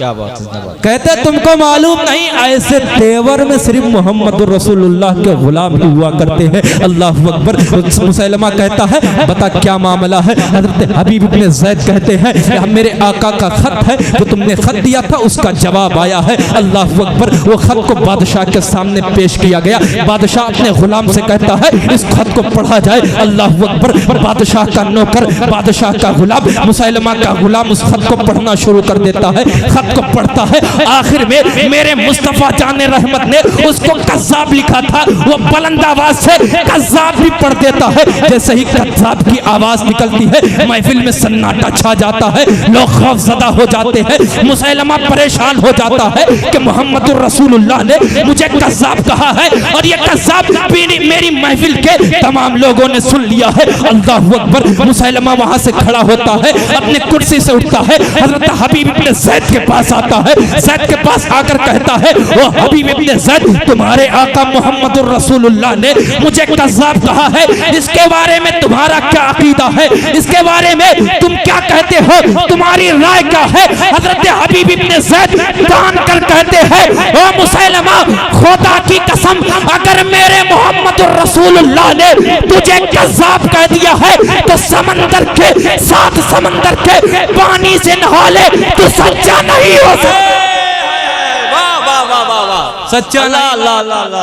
क्या बात है, जिंदाबाद। कहते तुमको मालूम नहीं ऐसे तेवर में सिर्फ मोहम्मद रसूलुल्लाह के गुलाम ही हुआ करते हैं। अल्लाह अकबर। मुसैलमा कहता है बता क्या मामला है। हजरत हबीब इब्ने ज़ैद कहते हैं मेरे आका का खत है जो तुमने खत दिया था उसका जवाब आया है। अल्लाह अकबर। वो खत को बादशाह के सामने पेश किया गया। बादशाह अपने गुलाम से कहता है इस खत को पढ़ा जाए। अल्लाह अकबर। बादशाह का नौकर, बादशाह का गुलाम, मुसैलमा का गुलाम उस खत को पढ़ना शुरू कर देता है। खत को पढ़ता है। आखिर में मेरे मुस्तफा जाने रहमत ने उसको कज़्ज़ाब लिखा था। वो बुलंद आवाज से कज़्ज़ाब भी पढ़ देता है। जैसे ही कज़्ज़ाब की आवाज निकलती है महफिल में सन्नाटा छा जाता है। लोग खौफज़दा हो जाते हैं। मुसैलमा परेशान हो जाता है कि मोहम्मद रसूलुल्लाह ने मुझे कज़्ज़ाब कहा है और ये कज़्ज़ाब मेरी महफिल के तमाम लोगों ने सुन लिया है। अल्लाहु अकबर। मुसैलमा वहां से खड़ा होता है, अपनी कुर्सी से उठता है, हजरत हबीब इब्ने ज़ैद के पास आता है। ज़ैद के पास आकर कहता है वो हबीब इब्ने ज़ैद तुम्हारे आका मोहम्मद रसूलुल्लाह ने मुझे कज़्ज़ाब कहा है। इसके बारे में तुम्हारा क्या अकीदा है? इसके बारे में तुम क्या कहते हो? तुम्हारी राय क्या है? हजरत हबीब इब्ने ज़ैद कान कर कहते हैं ओ मुसैलमा खुदा की कसम अगर मेरे मोहम्मद रसूलुल्लाह ने तुझे कज़्ज़ाब कह दिया है तो समंदर के 7 समंदर के पानी से नहा ले तो सच्चा नहीं हो सकता। सच्चा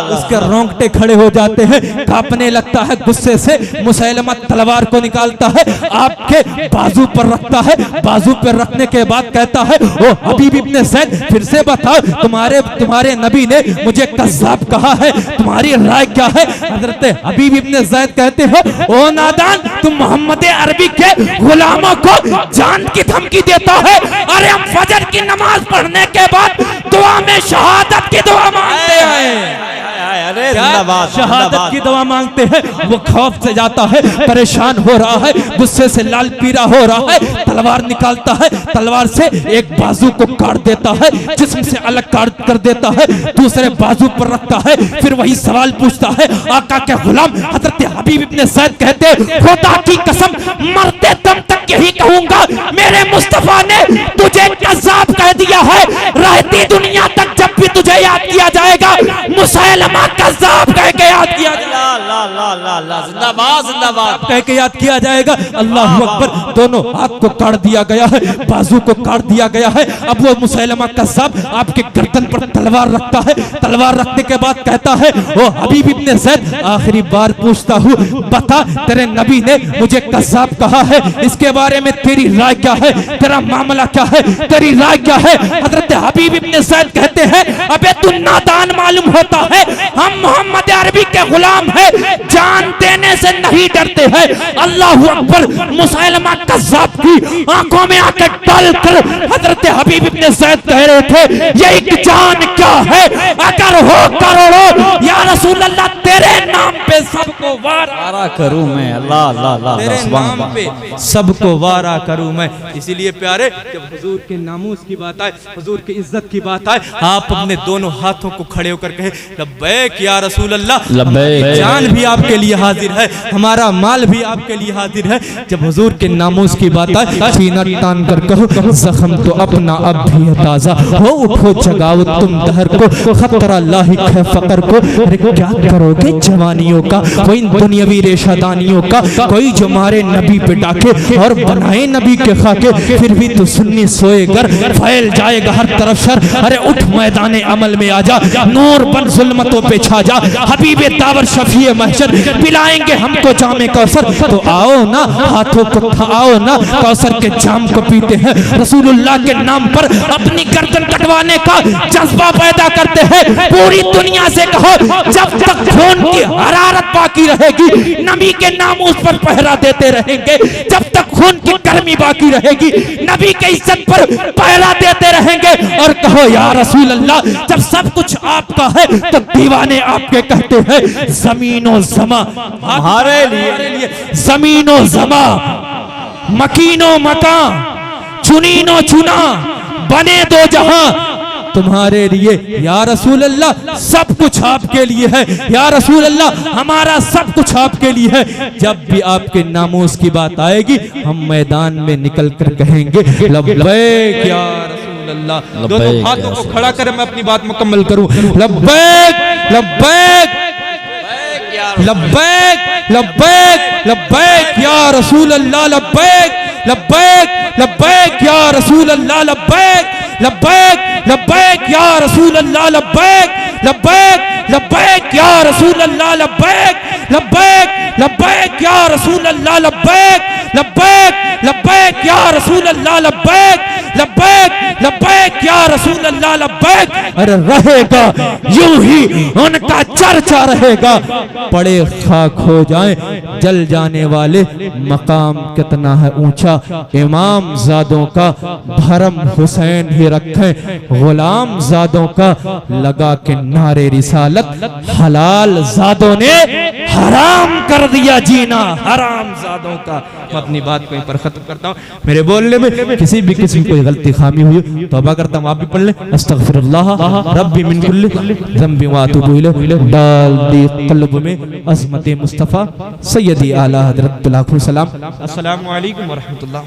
उसके रोंगटे खड़े हो जाते हैं, कांपने लगता है गुस्से से। मुसैलमा तलवार को निकालता है, आपके बाजू पर रखता है। बाजू पर रखने के बाद कहता है ओ हबीब इब्ने ज़ैद फिर से बताओ तुम्हारे नबी ने मुझे कज़्ज़ाब कहा है, तुम्हारी राय क्या है? हजरत हबीब इब्ने ज़ैद कहते हो ओ नादान तुम मोहम्मद अरबी के गुलामों को जान की धमकी देता है। अरे हम फजर की नमाज पढ़ने के बाद दुआ में शहादत की दुआ मांगते हैं। अरे शहादत की दुआ मांगते हैं। वो खौफ से जाता है, परेशान हो रहा है, गुस्से से लाल पीला हो रहा है। तलवार निकालता है, तलवार से एक बाजू को काट देता है, जिस्म से अलग काट कर देता है, दूसरे बाजू पर रखता है। फिर वही सवाल पूछता है। आका के गुलाम हजरत हबीब इब्ने ज़ैद कहते खुदा की कसम मरते दम तक यही कहूंगा मेरे मुस्तफा ने तुझे कज़्ज़ाब कह दिया है। रहती दुनिया तक जब भी तुझे याद किया जाएगा मुसैलमा कज़्ज़ाब कह के याद किया जाएगा। जिंदाबाद जिंदाबाद कह के याद किया जाएगा। अल्लाह अकबर। दोनों हाथ को काट दिया गया है, बाजू को काट दिया गया है। अब वो मुसैलमा कज़्ज़ाब आपके गर्दन पर तलवार रखता है। तलवार रखने के बाद कहता है ओ हबीब इब्ने ज़ैद आखिरी बार पूछता हूँ बता तेरे नबी ने मुझे कज़्ज़ाब कहा है, इसके बारे में तेरी राय क्या है? तेरा मामला क्या है? तेरी राय क्या है? हजरत हबीब इब्ने ज़ैद कहते हैं अबे तू नादान मालूम होता है, हम मोहम्मद अरबी के गुलाम है, जान देने से नहीं डरते हैं। अल्लाह अकबर। मुसैलमा कज़्ज़ाब की आंखों में आकर डालकर हजरत हबीब इब्ने ज़ैद कह रहे थे ये एक जान क्या है? अगर हो करोड़ों या रसूल अल्लाह तेरे नाम पे सबको वारा करूं मैं। अल्लाह अल्लाह अल्लाह तेरे नाम पे सबको वारा करूं मैं। इसीलिए प्यारे जब हुजूर के नामूस की बात आए, हुजूर की इज्जत की बात आए, आप अपने दोनों हाथों को खड़े होकर कहे लब्बैक या रसूल अल्लाह। लब्बैक। जान भी आपके लिए हाजिर है, हमारा माल भी आपके लिए हाजिर है। जब हुजूर के नामूस की बात आए सीना तान कर कहो जख्म तो अपना अब भी है ताजा हो उठो जगाओ तुम दहर को खतरा लाहिक है फकर को। अरे क्या करोगे जवानियों का वो इन दुनियावी रेशादानियों का, कोई जो मारे नबी पे डाके और बनाए नबी के खाके, फिर भी तो सुन्नी सोएगर फैल जाएगा हर तरफ शर। अरे उठ मैदान अमल में आजा नूर बन जुल्मतों पे छा जा। हबीबे दावर शफीए महशर पिलाएंगे हमको जामे कौसर। तो आओ ना हाथों को आओ ना कौसर के जाम को पीते हैं। रसूलुल्लाह के नाम पर अपनी गर्दन कटवाने का जज्बा पैदा करते हैं। पूरी दुनिया से कहो जब तक खून की हरारत बाकी रहेगी नबी के नामूस पर पहरा देते रहेंगे। जब तक खून की गर्मी बाकी रहेगी नबी के इज्जत पर पहरा देते रहेंगे। और कहो या रसूल अल्लाह जब सब कुछ आपका है तो दीवाने आपके कहते हैं जमीनो जमा हमारे लिए जमीनो जमा मकीनो मका चुनीनो चुना बने दो जहां तुम्हारे लिए। या रसूल अल्लाह सब कुछ आपके लिए है, या रसूल अल्लाह हमारा सब कुछ आपके लिए है। जब भी आपके नामूस की बात आएगी हम मैदान में निकल कर कहेंगे लब्बैक या रसूल रसूल अल्लाह। लब्बैक दोनों या हाथों को रसूल खड़ा कर मैं अपनी बात मुकम्मल करूं। लब्बैक लब्बैक लब्बैक लब्बैक लब्बैक या रसूल अल्लाह। लब्बैक लब्बैक लब्बैक या रसूल अल्लाह। लब्बैक लब्बैक लब्बैक या रसूल अल्लाह। लब्बैक लब्बैक लब्बैक या रसूल अल्लाह। लब्बैक लब्बैक लब्बैक या रसूल अल्लाह। लब्बैक लब्बैक लब्बैक या रसूल अल्लाह। लब्बैक लब्बैक लब्बैक या रसूल अल्लाह। लब्बैक। अरे रहेगा यूं ही उनका चर्चा रहेगा, पड़े खाक हो जाएं जल जाने वाले मकाम कितना है ऊंचा। इमाम जादों का भरम हुसैन ही रखें, गुलाम जादों का लगा के नारे रिसालत हलाल जादों ने हराम कर दिया जीना, हराम जादों का। मैं अपनी बात को यहीं पर खत्म करता हूँ। मेरे बोलने में किसी भी किस्म की कोई गलती खामी हुई तौबा करता हूँ, आप भी पढ़ लें। अस्तगफिरुल्लाह रब्बी मिन कुल्ली ज़ंबि व अतूबु इलैह। डाल दी क़ल्ब में अज़मत मुस्तफ़ा सैयदी आला हज़रत लाखों सलाम। अस्सलामु अलैकुम व रहमतुल्लाह।